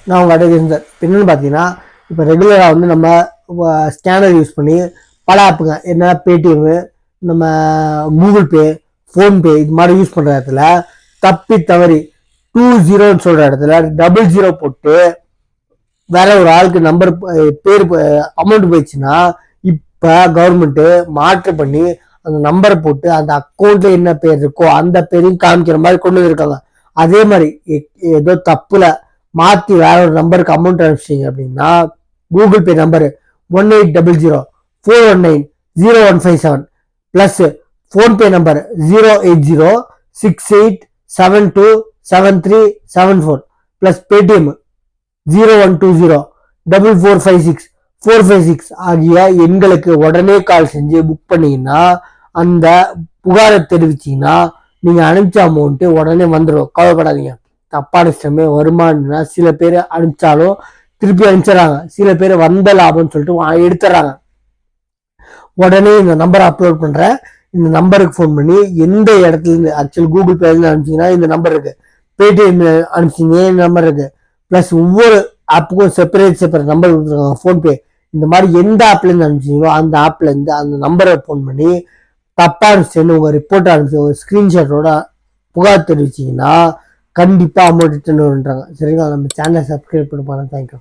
நான் உங்கள் அட்டைக்கு இருந்தேன். என்னென்னு பார்த்தீங்கன்னா, இப்போ ரெகுலராக வந்து நம்ம ஸ்கேனர் யூஸ் பண்ணி பல ஆப்புங்க என்ன பேடிஎம்மு, நம்ம கூகுள் பே, ஃபோன்பே இது மாதிரி யூஸ் பண்ணுற இடத்துல தப்பி தவறி 20 சொல்கிற இடத்துல 00 போட்டு வேற ஒரு ஆளுக்கு நம்பர் பேர் அமௌண்ட் போயிடுச்சுன்னா இப்போ கவர்மெண்ட்டு மாற்று பண்ணி அந்த நம்பரை போட்டு அந்த அக்கௌண்ட்ல என்ன பேர் இருக்கோ அந்த பேரையும் காமிக்கிற மாதிரி கொண்டு வந்திருக்காங்க. அதே மாதிரி ஏதோ தப்புல மாற்றி வேற ஒரு நம்பருக்கு அமௌண்ட் அனுப்பிச்சிங்க அப்படின்னா Google Pay number 180041900157 plus PhonePe number 08068727374 plus Paytm 01204456 ஆகிய எண்களுக்கு உடனே கால் செஞ்சு புக் பண்ணீங்கன்னா அந்த புகாரை தெரிவிச்சீங்கன்னா நீங்க அனுப்பிச்ச அமௌண்ட் உடனே வந்துடும். கவலைப்படாதீங்க. தப்பான விஷயமே வருமானா சில பேர் அனுப்பிச்சாலும் திருப்பி அனுப்பிச்சிடறாங்க, சில பேர் வந்த லாபம்னு சொல்லிட்டு எடுத்துறாங்க. உடனே இந்த நம்பரை அப்லோட் பண்றேன். இந்த நம்பருக்கு ஃபோன் பண்ணி எந்த இடத்துல இருந்து ஆக்சுவல் கூகுள் பேல இருந்து அனுப்பிச்சிங்கன்னா இந்த நம்பர் இருக்கு, பேடிஎம் அனுப்பிச்சிங்க இந்த நம்பர் இருக்கு, பிளஸ் ஒவ்வொரு ஆப்புக்கும் செப்பரேட் நம்பர் கொடுத்துருக்காங்க. ஃபோன்பே இந்த மாதிரி எந்த ஆப்ல இருந்து அனுப்பிச்சிங்களோ அந்த ஆப்ல இருந்து அந்த நம்பரை ஃபோன் பண்ணி தப்பா அனுப்பிச்சு உங்க ரிப்போர்ட் அனுப்பிச்சு ஒரு ஸ்கிரீன்ஷாட்டோட புகார் தெரிவிச்சிங்கன்னா கண்டிப்பா அமௌண்ட் ரிட்டர்ன் வருன்றாங்க. சரிங்களா? நம்ம சேனலை சப்ஸ்கிரைப் பண்ணி பாருங்க. தேங்க்யூ.